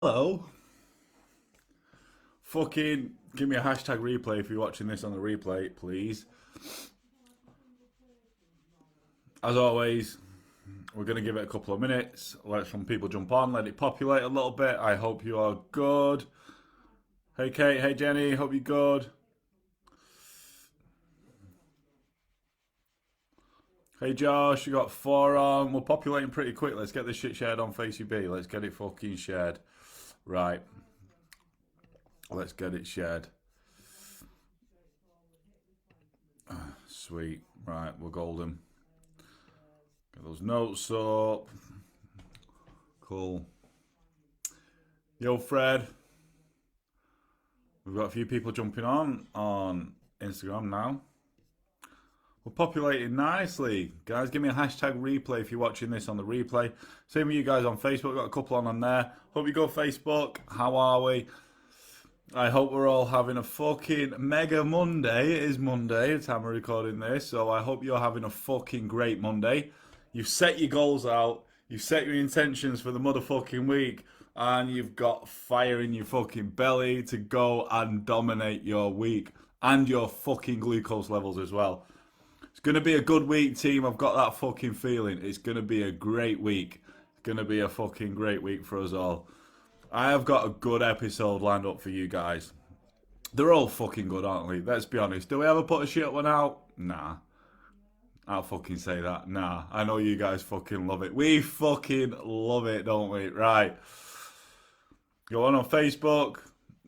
Hello. Fucking give me a hashtag replay if you're watching this on the replay, please. As always, we're going to give it a couple of minutes. Let some people jump on, let it populate a little bit. I hope you are good. Hey Kate, hey Jenny, hope you're good. Hey Josh, you got 4 on. We're populating pretty quick. Let's get this shit shared on FaceUB. Let's get it fucking shared. Right. Let's get it shared. Sweet. Right, we're golden. Get those notes up. Cool. Yo, Fred. We've got a few people jumping on Instagram now. We're populating nicely. Guys, give me a hashtag replay if you're watching this on the replay. Same with you guys on Facebook. Got a couple on there. Hope you go Facebook. How are we? I hope we're all having a fucking mega Monday. It is Monday, the time we're recording this. So I hope you're having a fucking great Monday. You've set your goals out. You've set your intentions for the motherfucking week. And you've got fire in your fucking belly to go and dominate your week. And your fucking glucose levels as well. It's going to be a good week, team. I've got that fucking feeling. It's going to be a great week. It's going to be a fucking great week for us all. I have got a good episode lined up for you guys. They're all fucking good, aren't we? Let's be honest. Do we ever put a shit one out? Nah. I'll fucking say that. Nah. I know you guys fucking love it. We fucking love it, don't we? Right. Go on Facebook.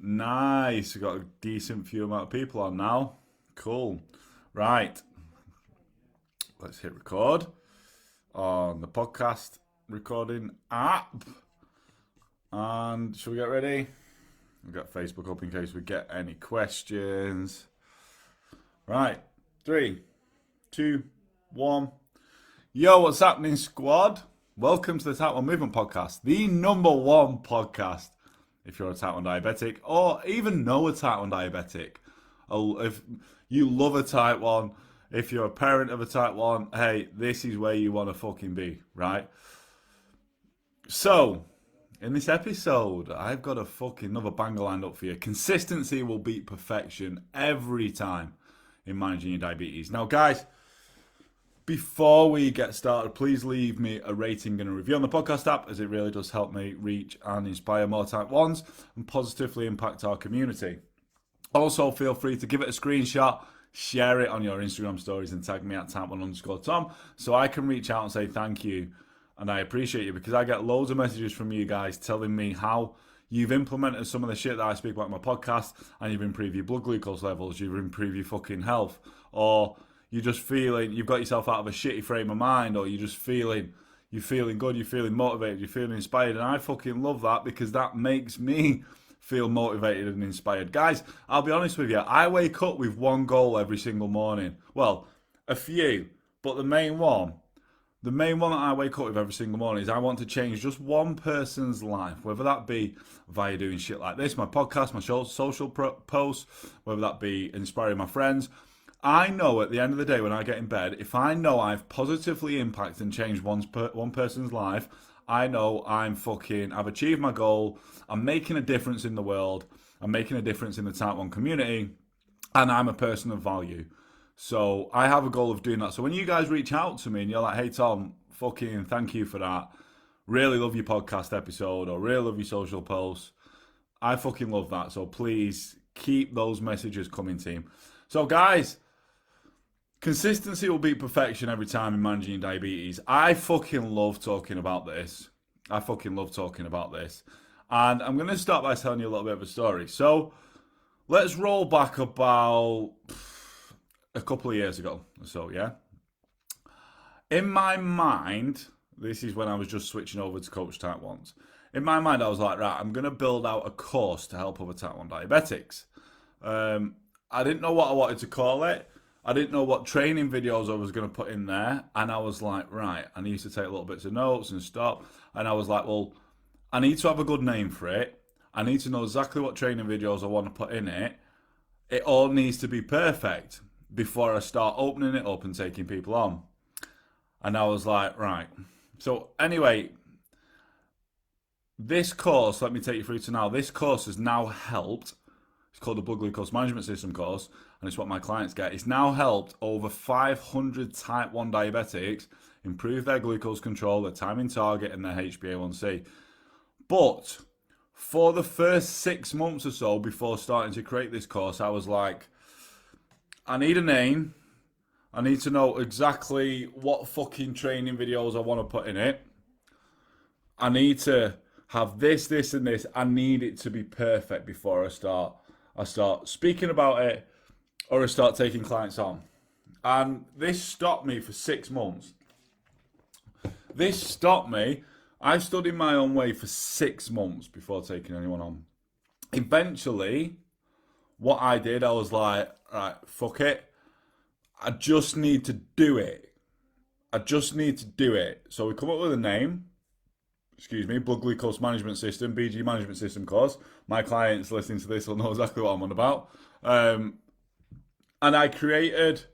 Nice. We've got a decent few amount of people on now. Cool. Right. Let's hit record on the podcast recording app. And shall we get ready? We've got Facebook up in case we get any questions. Right. 3, 2, 1. Yo, what's happening, squad? Welcome to the Type 1 Movement Podcast, the #1 podcast if you're a Type 1 diabetic or even know a Type 1 diabetic. If you love a Type 1, if you're a parent of a Type 1, hey, this is where you want to fucking be, right? So, in this episode, I've got a fucking another banger lined up for you. Consistency will beat perfection every time in managing your diabetes. Now, guys, before we get started, please leave me a rating and a review on the podcast app, as it really does help me reach and inspire more Type 1s and positively impact our community. Also, feel free to give it a screenshot, share it on your Instagram stories, and tag me at Type1_Tom so I can reach out and say thank you. And I appreciate you because I get loads of messages from you guys telling me how you've implemented some of the shit that I speak about in my podcast and you've improved your blood glucose levels, you've improved your fucking health, or you're just feeling you've got yourself out of a shitty frame of mind, or you're feeling good, you're feeling motivated, you're feeling inspired. And I fucking love that because that makes me feel motivated and inspired. Guys, I'll be honest with you, I wake up with one goal every single morning. Well, a few, but the main one that I wake up with every single morning is I want to change just one person's life, whether that be via doing shit like this, my podcast, my social posts, whether that be inspiring my friends. I know at the end of the day when I get in bed, if I know I've positively impacted and changed one person's life, I know I've achieved my goal, I'm making a difference in the world, I'm making a difference in the Type 1 community, and I'm a person of value. So I have a goal of doing that. So when you guys reach out to me and you're like, hey Tom, fucking thank you for that. Really love your podcast episode or really love your social posts. I fucking love that. So please keep those messages coming, team. So guys, consistency will beat perfection every time in managing diabetes. I fucking love talking about this. And I'm going to start by telling you a little bit of a story. So let's roll back about a couple of years ago or so, yeah? In my mind, this is when I was just switching over to Coach Type 1s. In my mind, I was like, right, I'm going to build out a course to help other Type 1 diabetics. I didn't know what I wanted to call it. I didn't know what training videos I was going to put in there. And I was like, right, I need to take little bits of notes and stop. And I was like, well, I need to have a good name for it. I need to know exactly what training videos I want to put in it. It all needs to be perfect before I start opening it up and taking people on. And I was like, right. So anyway, this course, let me take you through to now. This course has now helped. It's called the Blood Glucose Management System course, and it's what my clients get. It's now helped over 500 type 1 diabetics improve their glucose control, their time in target, and their HbA1c. But for the first 6 months or so before starting to create this course, I was like, I need a name. I need to know exactly what fucking training videos I want to put in it. I need to have this, this, and this. I need it to be perfect before I start speaking about it or I start taking clients on. And this stopped me for 6 months. This stopped me. I stood in my own way for 6 months before taking anyone on. Eventually, what I did, I was like, right, fuck it. I just need to do it. I just need to do it. So we come up with a name. Blood Glucose Management System, BG Management System course. My clients listening to this will know exactly what I'm on about. And I kind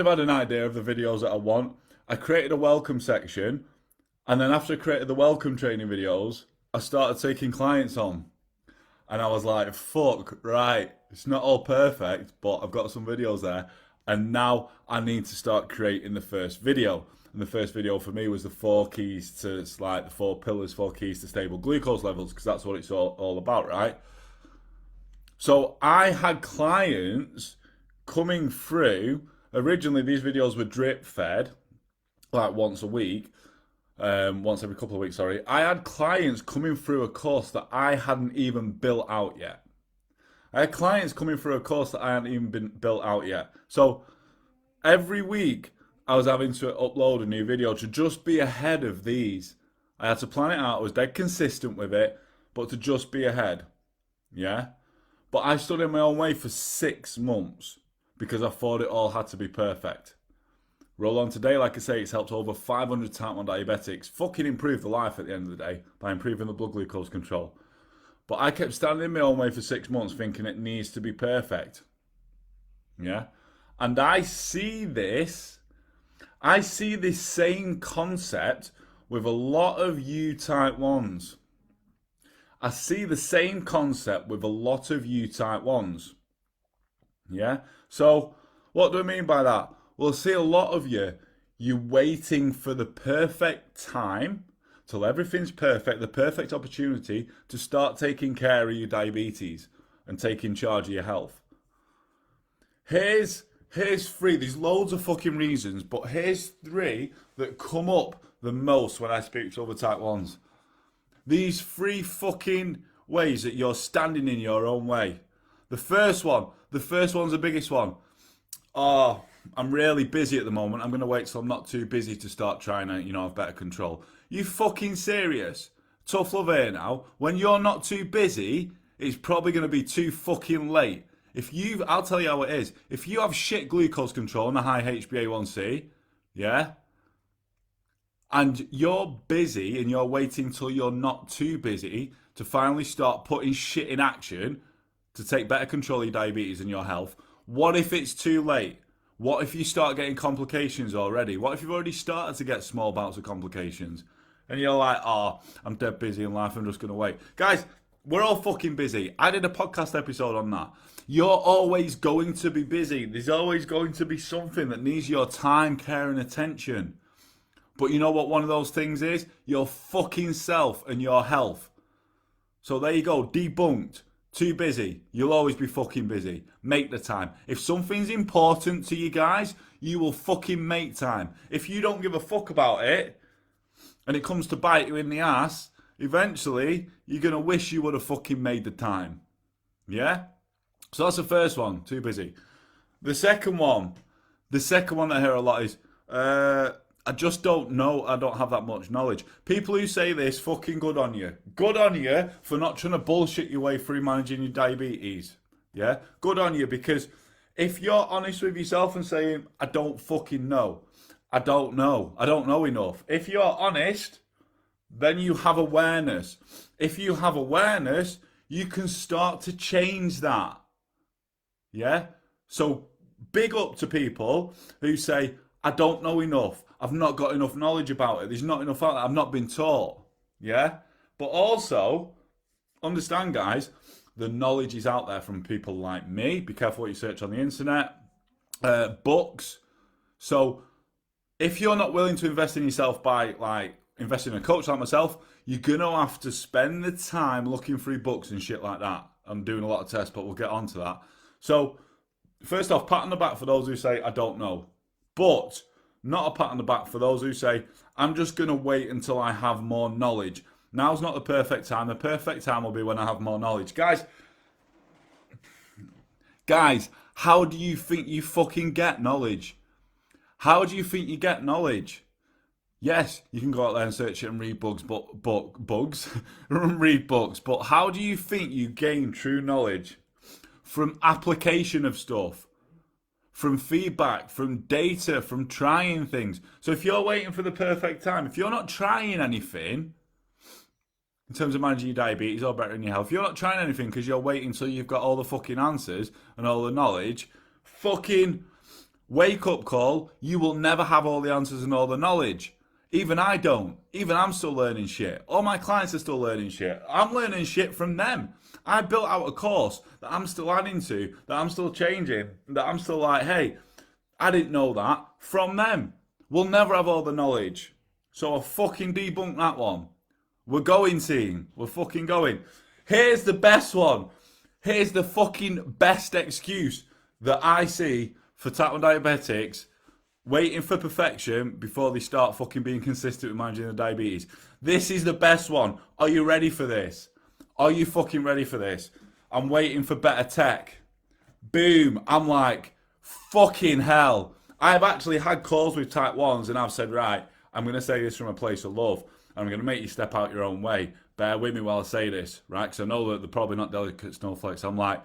of had an idea of the videos that I want. I created a welcome section. And then after I created the welcome training videos, I started taking clients on. And I was like, fuck, right, it's not all perfect, but I've got some videos there. And now I need to start creating the first video. And the first video for me was the 4 keys to, it's like the 4 pillars, 4 keys to stable glucose levels, because that's what it's all about, right? So I had clients coming through. Originally, these videos were drip fed, like once every couple of weeks, sorry. I had clients coming through a course that I hadn't even built out yet. So every week I was having to upload a new video to just be ahead of these. I had to plan it out. I was dead consistent with it, but to just be ahead. Yeah? But I stood in my own way for 6 months because I thought it all had to be perfect. Roll on today, like I say, it's helped over 500 type 1 diabetics fucking improve their life at the end of the day by improving the blood glucose control. But I kept standing in my own way for 6 months thinking it needs to be perfect. Yeah? And I see this same concept with a lot of you type 1s. I see the same concept with a lot of you type 1s. Yeah? So, what do I mean by that? Well, see a lot of you waiting for the perfect time, till everything's perfect, the perfect opportunity to start taking care of your diabetes and taking charge of your health. Here's 3, there's loads of fucking reasons, but here's 3 that come up the most when I speak to other type 1s. These 3 fucking ways that you're standing in your own way. The first one's the biggest one. Oh, I'm really busy at the moment. I'm going to wait till I'm not too busy to start trying to, have better control. You fucking serious? Tough love here now. When you're not too busy, it's probably going to be too fucking late. I'll tell you how it is. If you have shit glucose control and a high HbA1c, yeah, and you're busy and you're waiting till you're not too busy to finally start putting shit in action to take better control of your diabetes and your health, what if it's too late? What if you start getting complications already? What if you've already started to get small bouts of complications? And you're like, oh, I'm dead busy in life, I'm just going to wait. Guys, we're all fucking busy. I did a podcast episode on that. You're always going to be busy. There's always going to be something that needs your time, care, and attention. But you know what one of those things is? Your fucking self and your health. So there you go, debunked. Too busy. You'll always be fucking busy. Make the time. If something's important to you guys, you will fucking make time. If you don't give a fuck about it, and it comes to bite you in the ass, eventually, you're going to wish you would have fucking made the time. Yeah? So that's the first one. Too busy. The second one that I hear a lot is, I just don't know. I don't have that much knowledge. People who say this, fucking good on you. Good on you for not trying to bullshit your way through managing your diabetes. Yeah? Good on you, because if you're honest with yourself and saying, I don't fucking know. I don't know enough. If you're honest, then you have awareness. If you have awareness, you can start to change that. Yeah? So big up to people who say, I don't know enough. I've not got enough knowledge about it. There's not enough out there. I've not been taught. Yeah? But also, understand, guys, the knowledge is out there from people like me. Be careful what you search on the internet. Books. So if you're not willing to invest in yourself by like investing in a coach like myself, you're gonna have to spend the time looking through books and shit like that. I'm doing a lot of tests, but we'll get on to that. So first off, pat on the back for those who say I don't know. But not a pat on the back for those who say I'm just gonna wait until I have more knowledge. Now's not the perfect time. The perfect time will be when I have more knowledge. Guys, how do you think you fucking get knowledge? How do you think you get knowledge? Yes, you can go out there and search it and read bugs, read books. But how do you think you gain true knowledge? From application of stuff, from feedback, from data, from trying things. So if you're waiting for the perfect time, if you're not trying anything in terms of managing your diabetes or bettering your health, if you're not trying anything because you're waiting until you've got all the fucking answers and all the knowledge, fucking wake up call. You will never have all the answers and all the knowledge. Even I don't. Even I'm still learning shit. All my clients are still learning shit. I'm learning shit from them. I built out a course that I'm still adding to, that I'm still changing, that I'm still like, hey, I didn't know that from them. We'll never have all the knowledge. So I fucking debunked that one. We're going, team. We're fucking going. Here's the best one. Here's the fucking best excuse that I see for type 1 diabetics waiting for perfection before they start fucking being consistent with managing the diabetes. This is the best one. Are you ready for this? Are you fucking ready for this? I'm waiting for better tech. Boom. I'm like, fucking hell. I've actually had calls with type 1s and I've said, right, I'm going to say this from a place of love. I'm going to make you step out your own way. Bear with me while I say this, right? Because I know that they're probably not delicate snowflakes. I'm like,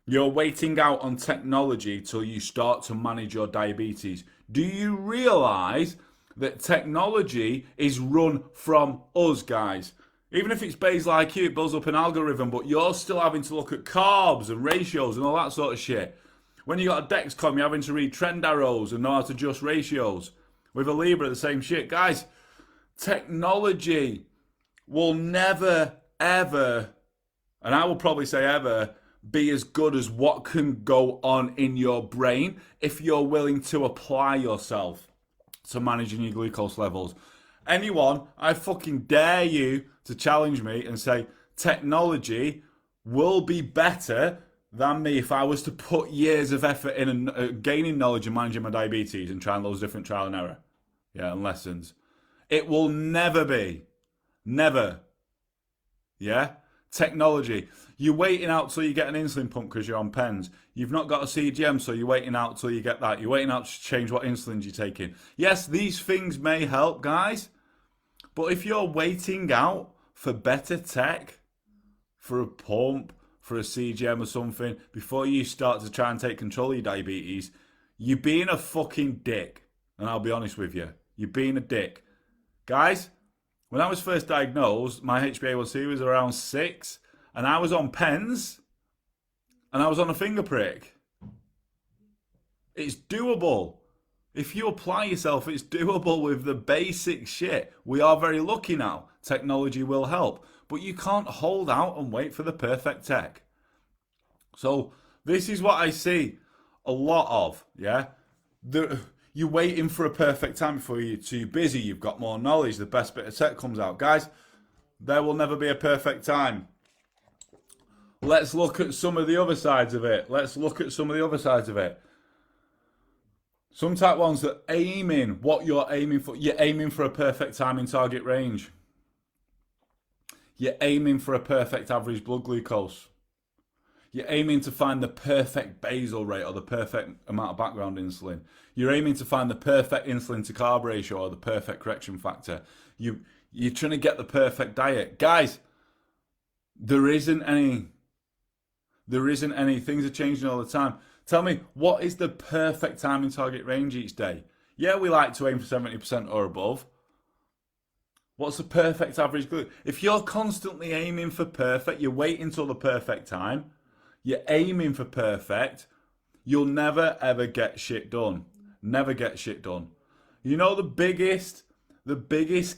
you're waiting out on technology till you start to manage your diabetes. Do you realise that technology is run from us, guys? Even if it's based like you, it builds up an algorithm, but you're still having to look at carbs and ratios and all that sort of shit. When you got a Dexcom, you're having to read trend arrows and know how to adjust ratios. With a Libra, the same shit. Guys, technology will never, ever, and I will probably say ever, be as good as what can go on in your brain if you're willing to apply yourself to managing your glucose levels. Anyone, I fucking dare you to challenge me and say technology will be better than me if I was to put years of effort in gaining knowledge and managing my diabetes and trying those different trial and error, and lessons. It will never be. Never. Yeah? Technology. You're waiting out till you get an insulin pump because you're on pens. You've not got a CGM, so you're waiting out till you get that. You're waiting out to change what insulins you're taking. Yes, these things may help, guys. But if you're waiting out for better tech, for a pump, for a CGM or something, before you start to try and take control of your diabetes, you're being a fucking dick. And I'll be honest with you. You're being a dick. Guys, when I was first diagnosed, my HbA1c was around 6, and I was on pens, and I was on a finger prick. It's doable. If you apply yourself, it's doable with the basic shit. We are very lucky now. Technology will help. But you can't hold out and wait for the perfect tech. So this is what I see a lot of, yeah? You're waiting for a perfect time before you're too busy. You've got more knowledge. The best bit of tech comes out. Guys, there will never be a perfect time. Let's look at some of the other sides of it. Some type 1s that aiming what you're aiming for. You're aiming for a perfect time in target range. You're aiming for a perfect average blood glucose. You're aiming to find the perfect basal rate or the perfect amount of background insulin. You're aiming to find the perfect insulin to carb ratio or the perfect correction factor. You're trying to get the perfect diet. Guys, there isn't any. Things are changing all the time. Tell me, what is the perfect time in target range each day? Yeah, we like to aim for 70% or above. What's the perfect average glucose? If you're constantly aiming for perfect, you're waiting until the perfect time, you're aiming for perfect, you'll never ever get shit done. Never get shit done. You know the biggest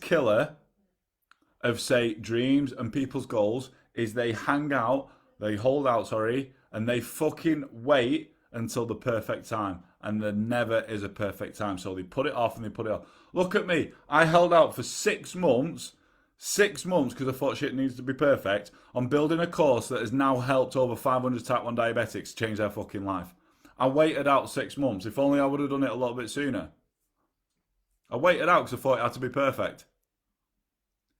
killer of, say, dreams and people's goals is they hold out, and they fucking wait until the perfect time. And there never is a perfect time. So they put it off and they put it off. Look at me. I held out for 6 months. 6 months because I thought shit needs to be perfect on building a course that has now helped over 500 type 1 diabetics change their fucking life. I waited out 6 months. If only I would have done it a little bit sooner. I waited out because I thought it had to be perfect.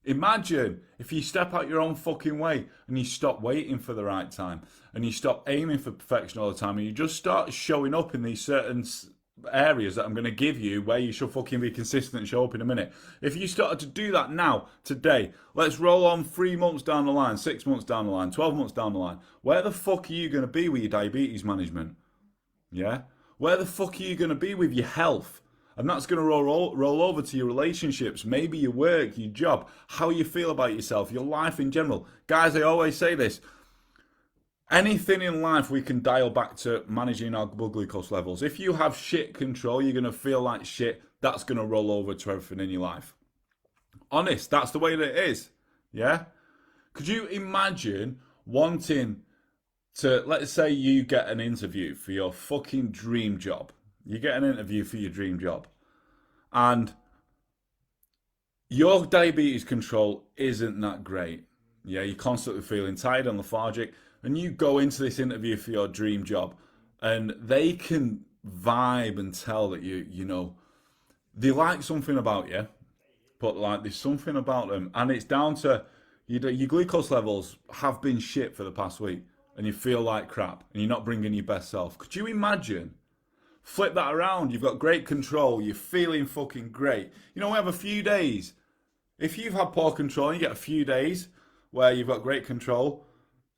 Imagine if you step out your own fucking way and you stop waiting for the right time and you stop aiming for perfection all the time and you just start showing up in these certain areas that I'm going to give you where you should fucking be consistent and show up in a minute. If you started to do that now, today, let's roll on 3 months down the line, 6 months down the line, 12 months down the line. Where the fuck are you going to be with your diabetes management? Yeah? Where the fuck are you going to be with your health? And that's going to roll over to your relationships, maybe your work, your job, how you feel about yourself, your life in general. Guys, I always say this. Anything in life we can dial back to managing our blood glucose levels. If you have shit control, you're going to feel like shit. That's going to roll over to everything in your life. Honest, that's the way that it is. Yeah? Could you imagine wanting to, let's say you get an interview for your fucking dream job. You get an interview for your dream job. And your diabetes control isn't that great. Yeah, you're constantly feeling tired and lethargic. And you go into this interview for your dream job. And they can vibe and tell that you know, they like something about you. But like there's something about them. And it's down to your glucose levels have been shit for the past week. And you feel like crap. And you're not bringing your best self. Could you imagine? Flip that around. You've got great control. You're feeling fucking great. You know, we have a few days. If you've had poor control, you get a few days where you've got great control.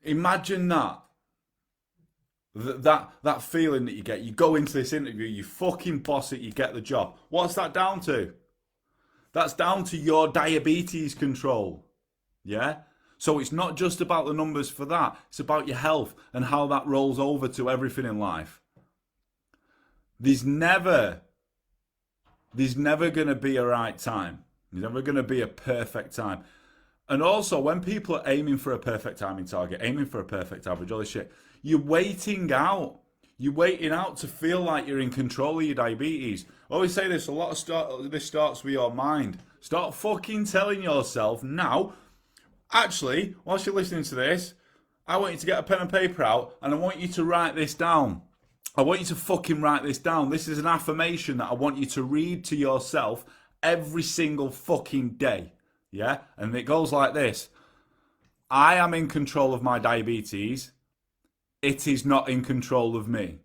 Imagine that. That feeling that you get. You go into this interview, you fucking boss it, you get the job. What's that down to? That's down to your diabetes control. Yeah? So it's not just about the numbers for that. It's about your health and how that rolls over to everything in life. There's never going to be a right time. There's never going to be a perfect time. And also, when people are aiming for a perfect timing target, aiming for a perfect average, all this shit, you're waiting out. You're waiting out to feel like you're in control of your diabetes. I always say this, a lot of this starts with your mind. Start fucking telling yourself, now, actually, whilst you're listening to this, I want you to get a pen and paper out and I want you to write this down. I want you to fucking write this down. This is an affirmation that I want you to read to yourself every single fucking day. Yeah? And it goes like this. I am in control of my diabetes. It is not in control of me.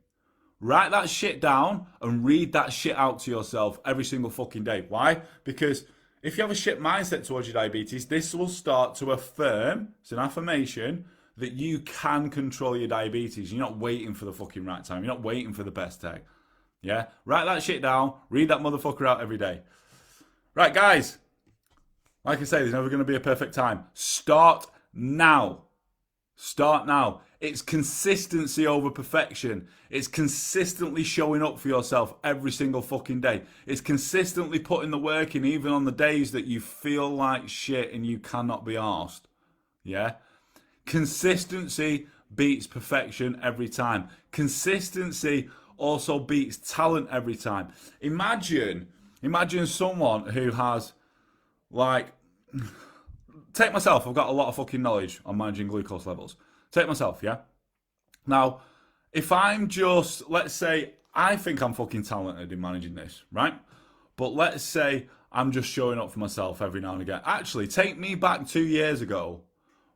Write that shit down and read that shit out to yourself every single fucking day. Why? Because if you have a shit mindset towards your diabetes, this will start to affirm, it's an affirmation, that you can control your diabetes. You're not waiting for the fucking right time. You're not waiting for the best day. Yeah? Write that shit down. Read that motherfucker out every day. Right, guys. Like I say, there's never going to be a perfect time. Start now. Start now. It's consistency over perfection. It's consistently showing up for yourself every single fucking day. It's consistently putting the work in even on the days that you feel like shit and you cannot be arsed. Yeah? Consistency beats perfection every time. Consistency also beats talent every time. Imagine someone who has, like, take myself, I've got a lot of fucking knowledge on managing glucose levels. Take myself, yeah? Now, if I'm just, let's say, I think I'm fucking talented in managing this, right? But let's say I'm just showing up for myself every now and again. Actually, take me back 2 years ago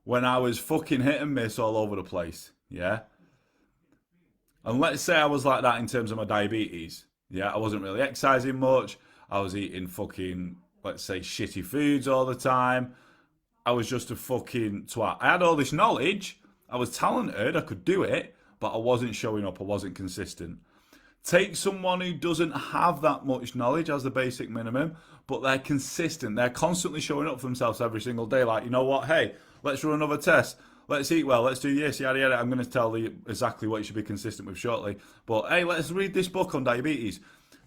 when I was fucking hit and miss all over the place, yeah? And let's say I was like that in terms of my diabetes, yeah? I wasn't really exercising much. I was eating fucking, let's say, shitty foods all the time. I was just a fucking twat. I had all this knowledge. I was talented. I could do it. But I wasn't showing up. I wasn't consistent. Take someone who doesn't have that much knowledge as the basic minimum, but they're consistent. They're constantly showing up for themselves every single day. Like, you know what? Hey, let's run another test. Let's eat well. Let's do this, yada, yada. I'm going to tell you exactly what you should be consistent with shortly. But, hey, let's read this book on diabetes.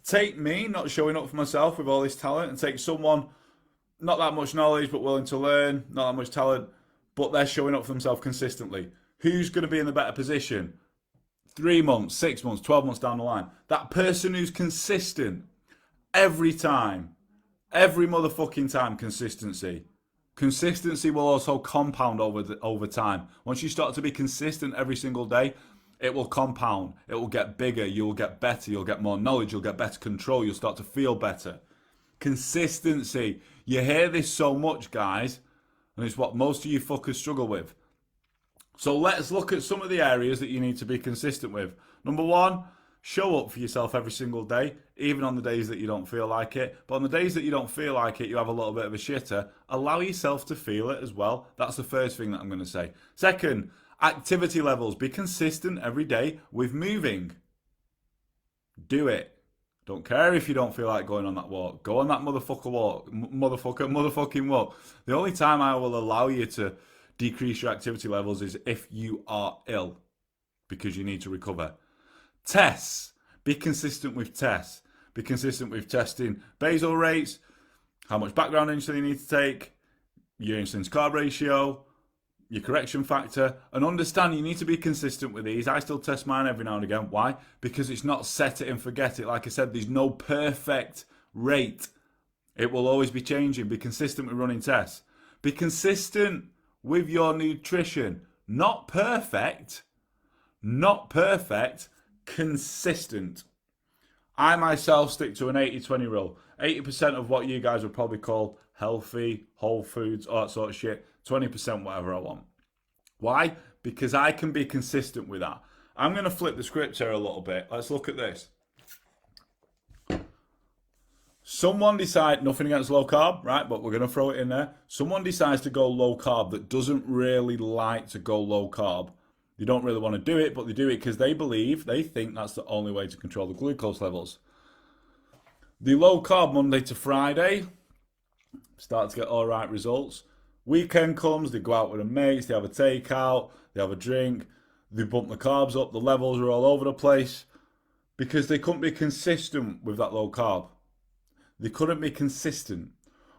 Take me not showing up for myself with all this talent and take someone not that much knowledge but willing to learn, not that much talent, but they're showing up for themselves consistently. Who's going to be in the better position 3 months, 6 months, 12 months down the line? That person who's consistent every time, every motherfucking time. Consistency will also compound over time. Once you start to be consistent every single day, it will compound. It will get bigger. You'll get better. You'll get more knowledge. You'll get better control. You'll start to feel better. Consistency. You hear this so much, guys, and it's what most of you fuckers struggle with. So let's look at some of the areas that you need to be consistent with. Number one, show up for yourself every single day, even on the days that you don't feel like it. But on the days that you don't feel like it, you have a little bit of a shitter, allow yourself to feel it as well. That's the first thing that I'm going to say. Second, activity levels. Be consistent every day with moving. Do it. Don't care if you don't feel like going on that walk. Go on that motherfucking walk. The only time I will allow you to decrease your activity levels is if you are ill, because you need to recover. Tests. Be consistent with tests. Be consistent with testing basal rates, how much background insulin you need to take, your insulin to carb ratio, your correction factor, and understand you need to be consistent with these. I still test mine every now and again. Why? Because it's not set it and forget it. Like I said, there's no perfect rate. It will always be changing. Be consistent with running tests. Be consistent with your nutrition. Not perfect. Not perfect. Consistent. I myself stick to an 80-20 rule. 80% of what you guys would probably call healthy, whole foods, all that sort of shit. 20% whatever I want. Why? Because I can be consistent with that. I'm going to flip the script here a little bit. Let's look at this. Someone decide, nothing against low carb, right? But we're going to throw it in there. Someone decides to go low carb that doesn't really like to go low carb. They don't really want to do it, but they do it because they think that's the only way to control the glucose levels. The low carb Monday to Friday start to get all right results. Weekend comes, they go out with their mates, they have a takeout, they have a drink, they bump the carbs up, the levels are all over the place because they couldn't be consistent with that low carb. They couldn't be consistent.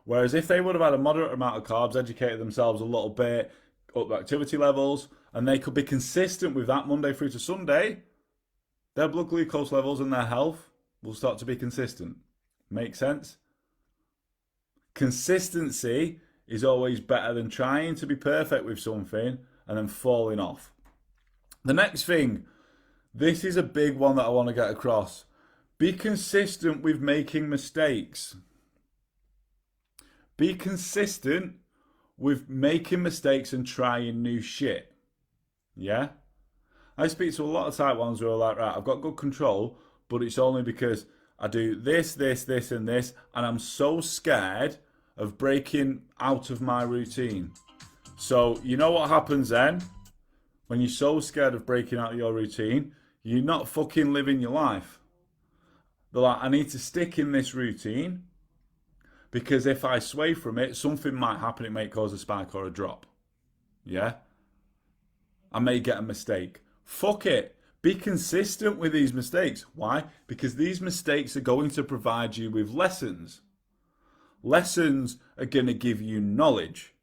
Whereas if they would have had a moderate amount of carbs, educated themselves a little bit, up the activity levels, and they could be consistent with that Monday through to Sunday, their blood glucose levels and their health will start to be consistent. Make sense? Consistency is always better than trying to be perfect with something and then falling off. The next thing, this is a big one that I want to get across. Be consistent with making mistakes. Be consistent with making mistakes and trying new shit. Yeah? I speak to a lot of type 1s who are like, right, I've got good control, but it's only because I do this, and this, and I'm so scared of breaking out of my routine. So you know what happens then? When you're so scared of breaking out of your routine, you're not fucking living your life. They're like, I need to stick in this routine because if I sway from it, something might happen. It may cause a spike or a drop. Yeah? I may get a mistake. Fuck it. Be consistent with these mistakes. Why? Because these mistakes are going to provide you with lessons. Lessons are going to give you knowledge.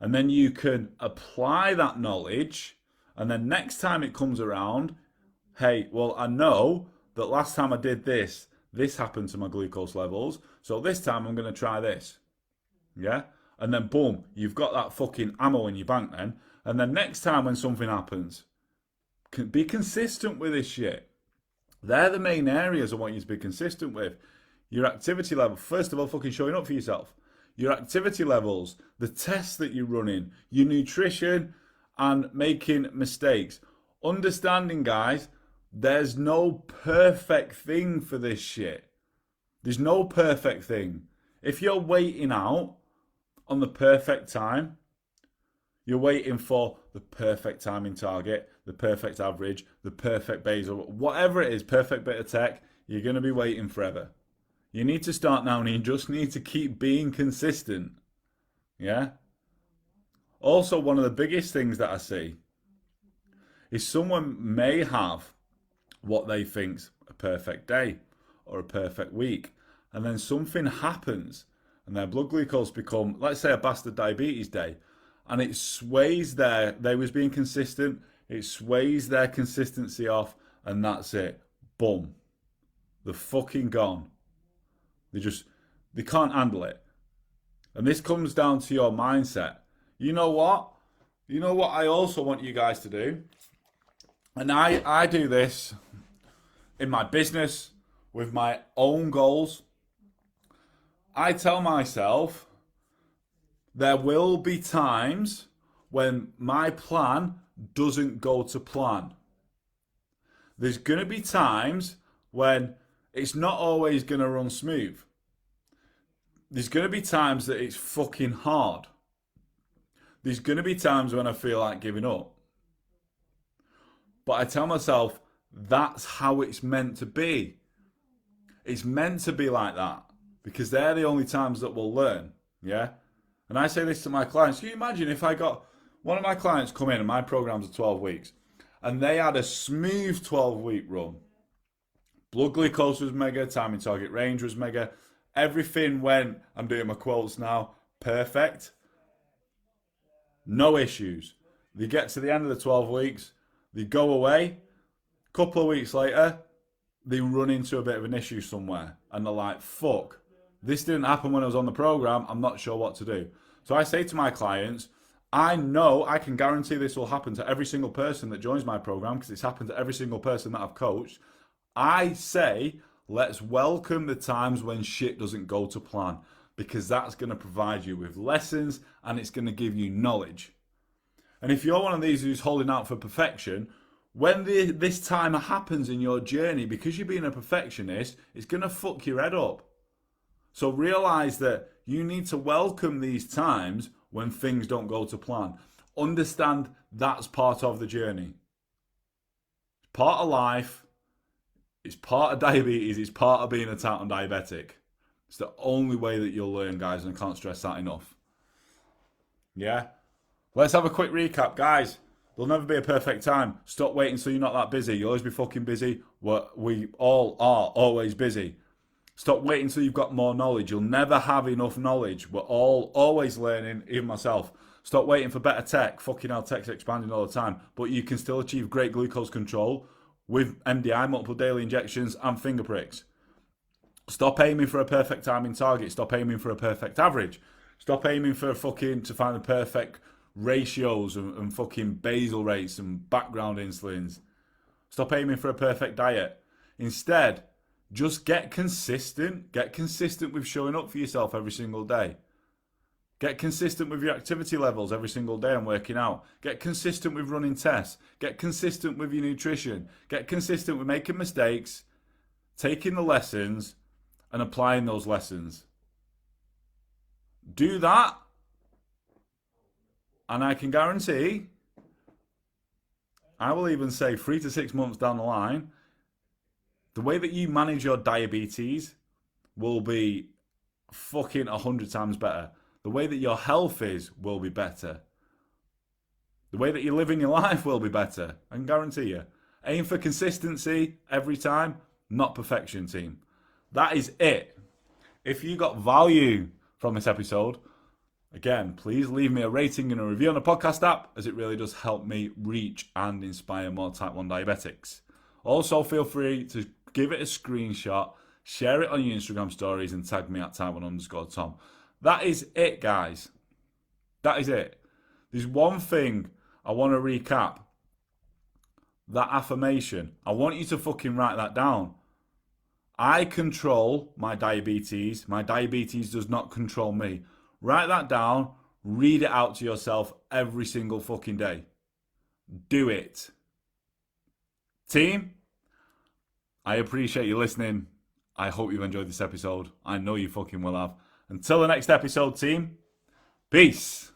And then you can apply that knowledge. And then next time it comes around, hey, well, I know that last time I did this happened to my glucose levels. So this time I'm going to try this. Yeah? And then boom, you've got that fucking ammo in your bank then. And then next time when something happens, be consistent with this shit. They're the main areas I want you to be consistent with. Your activity level, first of all, fucking showing up for yourself. Your activity levels, the tests that you're running, your nutrition, and making mistakes. Understanding, guys, there's no perfect thing for this shit. There's no perfect thing. If you're waiting out on the perfect time, you're waiting for the perfect timing target, the perfect average, the perfect basal, whatever it is, perfect bit of tech, you're going to be waiting forever. You need to start now and you just need to keep being consistent. Yeah? Also, one of the biggest things that I see is someone may have what they think's a perfect day or a perfect week, and then something happens and their blood glucose become, let's say, a bastard diabetes day, and it sways they was being consistent, it sways their consistency off, and that's it. Boom. They're fucking gone. They can't handle it. And this comes down to your mindset. You know what? You know what I also want you guys to do? And I do this in my business, with my own goals. I tell myself there will be times when my plan doesn't go to plan. There's going to be times when it's not always going to run smooth. There's going to be times that it's fucking hard. There's going to be times when I feel like giving up. But I tell myself that's how it's meant to be. It's meant to be like that because they're the only times that we'll learn. Yeah? And I say this to my clients. Can you imagine if I got one of my clients come in and my programs are 12 weeks and they had a smooth 12-week run. Blood glucose was mega, time in target range was mega. Everything went, I'm doing my quotes now, perfect. No issues. They get to the end of the 12 weeks, they go away. A couple of weeks later, they run into a bit of an issue somewhere. And they're like, fuck, this didn't happen when I was on the program. I'm not sure what to do. So I say to my clients, I know I can guarantee this will happen to every single person that joins my program because it's happened to every single person that I've coached. I say, let's welcome the times when shit doesn't go to plan because that's going to provide you with lessons and it's going to give you knowledge. And if you're one of these who's holding out for perfection, when this time happens in your journey, because you're being a perfectionist, it's going to fuck your head up. So realize that you need to welcome these times when things don't go to plan. Understand that's part of the journey. It's part of life. It's part of diabetes. It's part of being a type 1 diabetic. It's the only way that you'll learn, guys, and I can't stress that enough. Yeah? Let's have a quick recap, guys. There'll never be a perfect time. Stop waiting until you're not that busy. You'll always be fucking busy. We all are always busy. Stop waiting until you've got more knowledge. You'll never have enough knowledge. We're all always learning, even myself. Stop waiting for better tech. Fucking hell, tech's expanding all the time. But you can still achieve great glucose control with MDI, multiple daily injections, and finger pricks. Stop aiming for a perfect timing target. Stop aiming for a perfect average. Stop aiming for to find the perfect ratios and fucking basal rates and background insulins. Stop aiming for a perfect diet. Instead, just get consistent. Get consistent with showing up for yourself every single day. Get consistent with your activity levels every single day and working out. Get consistent with running tests. Get consistent with your nutrition. Get consistent with making mistakes, taking the lessons, and applying those lessons. Do that, and I can guarantee, I will even say 3 to 6 months down the line, the way that you manage your diabetes will be fucking 100 times better. The way that your health is will be better. The way that you live in your life will be better. I can guarantee you. Aim for consistency every time, not perfection, team. That is it. If you got value from this episode, again, please leave me a rating and a review on the podcast app, as it really does help me reach and inspire more type 1 diabetics. Also, feel free to give it a screenshot, share it on your Instagram stories, and tag me at type1_Tom. That is it, guys. That is it. There's one thing I want to recap. That affirmation. I want you to fucking write that down. I control my diabetes. My diabetes does not control me. Write that down. Read it out to yourself every single fucking day. Do it. Team, I appreciate you listening. I hope you've enjoyed this episode. I know you fucking will have. Until the next episode, team. Peace.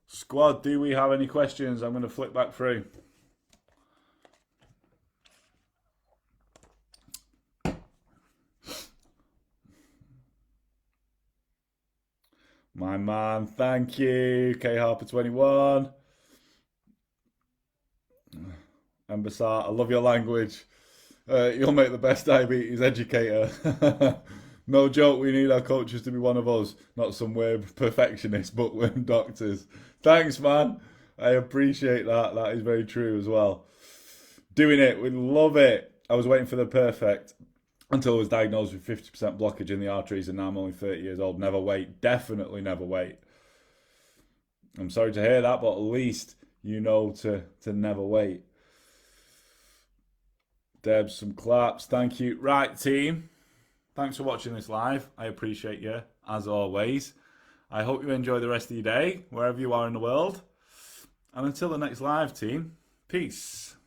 Squad, do we have any questions? I'm going to flip back through. My man, thank you. K Harper 21. Embasar, I love your language. You'll make the best diabetes educator. No joke, we need our coaches to be one of us, not some weird perfectionist bookworm doctors. Thanks, man. I appreciate that. That is very true as well. Doing it, we love it. I was waiting for the perfect until I was diagnosed with 50% blockage in the arteries, and now I'm only 30 years old. Never wait. Definitely never wait. I'm sorry to hear that, but at least you know to never wait. Deb, some claps. Thank you. Right, team. Thanks for watching this live. I appreciate you, as always. I hope you enjoy the rest of your day, wherever you are in the world. And until the next live, team, peace.